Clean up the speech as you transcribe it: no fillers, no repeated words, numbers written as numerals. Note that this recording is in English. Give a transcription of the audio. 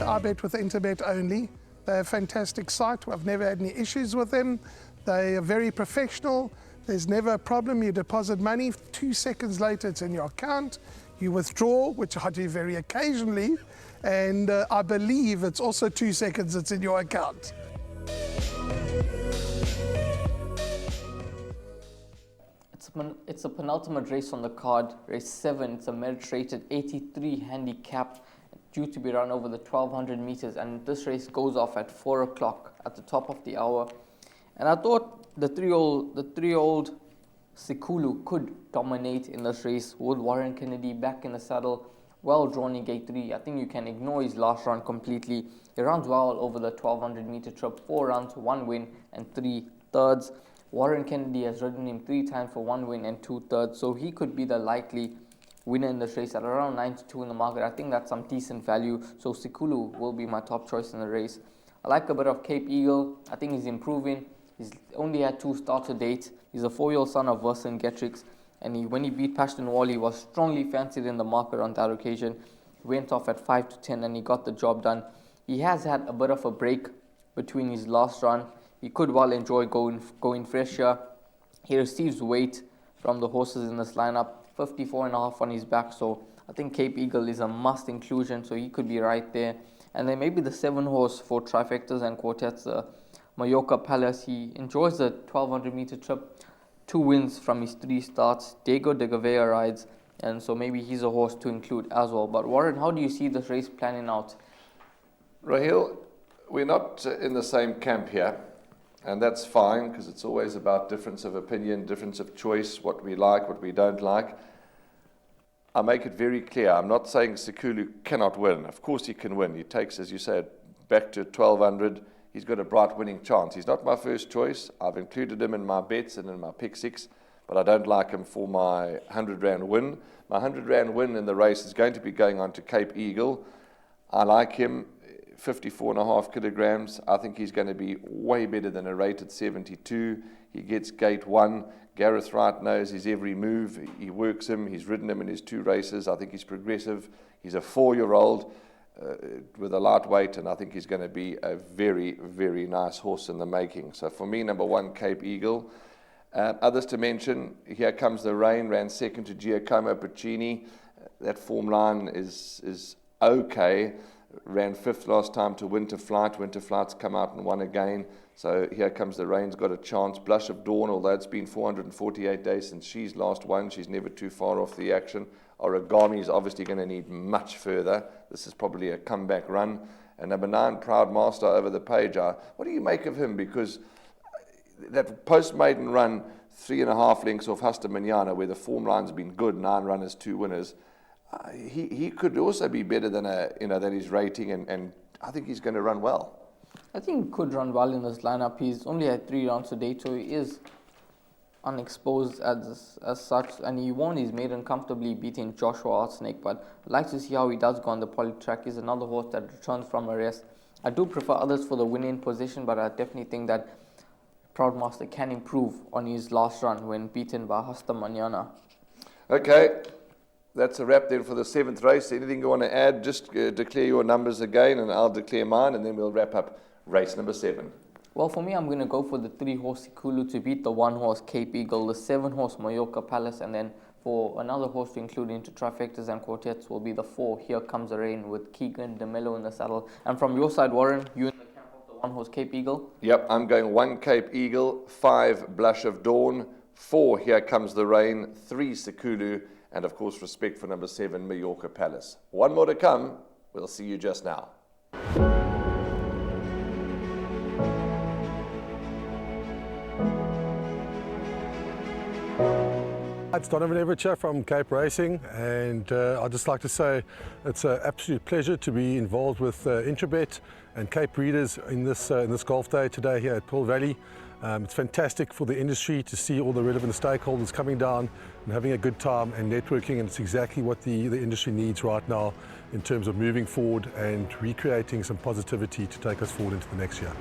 I bet with Interbet only. They're a fantastic site. I've never had any issues with them. They are very professional. There's never a problem. You deposit money, 2 seconds later it's in your account. You withdraw, which I do very occasionally, and I believe it's also 2 seconds it's in your account. It's a penultimate race on the card, race 7. It's a merit-rated 83 handicap, due to be run over the 1200 meters, and this race goes off at 4 o'clock at the top of the hour. And I thought the three-year-old Sikulu could dominate in this race with Warren Kennedy back in the saddle, well drawn in gate 3. I think you can ignore his last run completely. He runs well over the 1200 meter trip, 4 runs, 1 win and 3 thirds. Warren Kennedy has ridden him 3 times for 1 win and 2 thirds, so he could be the likely winner in this race at around 92 in the market. I think that's some decent value, so Sikulu will be my top choice in the race. I like a bit of Cape Eagle. I think he's improving. He's only had 2 starts to date. He's a 4-year-old son of Verson Getrix, and when he beat Pashton Wall, he was strongly fancied in the market on that occasion. He went off at 5 to 10 and he got the job done. He has had a bit of a break between his last run. He could well enjoy going fresh here. He receives weight from the horses in this lineup, 54.5 on his back, so I think Cape Eagle is a must inclusion, so he could be right there. And then maybe the 7 horse for trifectas and quartets, Mallorca Palace. He enjoys the 1200 meter trip, 2 wins from his 3 starts. Diego de Gavea rides, and so maybe he's a horse to include as well. But Warren, how do you see this race planning out? Raheel, we're not in the same camp here. And that's fine, because it's always about difference of opinion, difference of choice, what we like, what we don't like. I make it very clear. I'm not saying Sikulu cannot win. Of course he can win. He takes, as you said, back to 1200. He's got a bright winning chance. He's not my first choice. I've included him in my bets and in my pick 6, but I don't like him for my 100 Rand win. My 100 Rand win in the race is going to be going on to Cape Eagle. I like him. 54.5 kilograms. I think he's going to be way better than a rated 72. He gets gate 1. Gareth Wright knows his every move. He works him. He's ridden him in his 2 races. I think he's progressive. He's a 4-year-old with a light weight, and I think he's going to be a very, very nice horse in the making. So for me, number 1, Cape Eagle. Others to mention, Here Comes the Rain, ran second to Giacomo Puccini. That form line is okay. Ran 5th last time to Winter Flight. Winter Flight's come out and won again. So Here Comes the Rain's got a chance. Blush of Dawn, although it's been 448 days since she's last won, she's never too far off the action. Origami's obviously going to need much further. This is probably a comeback run. And number 9, Proud Master over the page. What do you make of him? Because that post-maiden run, 3.5 lengths off Hasta Manana, where the form line's been good, 9 runners, 2 winners. He could also be better than than his rating, and I think he's going to run well. I think he could run well in this lineup. He's only had 3 rounds to date, so he is unexposed as such, and he won his maiden comfortably, beating Joshua Artsnake. But I'd like to see how he does go on the poly track. He's another horse that returns from a rest. I do prefer others for the winning position, but I definitely think that Proud Master can improve on his last run when beaten by Hasta Manana. Okay. That's a wrap then for the 7th race. Anything you want to add? Just declare your numbers again, and I'll declare mine, and then we'll wrap up race number 7. Well, for me, I'm going to go for the 3 horse Sikulu to beat the 1 horse Cape Eagle, the 7 horse Mallorca Palace, and then for another horse to include into trifectas and quartets will be the 4 Here Comes the Rain with Keegan DeMello in the saddle. And from your side, Warren, you in the camp of the 1 horse Cape Eagle? Yep, I'm going 1 Cape Eagle, 5 Blush of Dawn, 4 Here Comes the Rain, 3 Sikulu, and of course respect for number 7 Mallorca Palace. 1 more to come. We'll see you just now. It's Donovan Everett from Cape Racing, and I'd just like to say it's an absolute pleasure to be involved with Interbet and Cape Breeders in this golf day today here at Pearl Valley. It's fantastic for the industry to see all the relevant stakeholders coming down and having a good time and networking, and it's exactly what the industry needs right now in terms of moving forward and recreating some positivity to take us forward into the next year.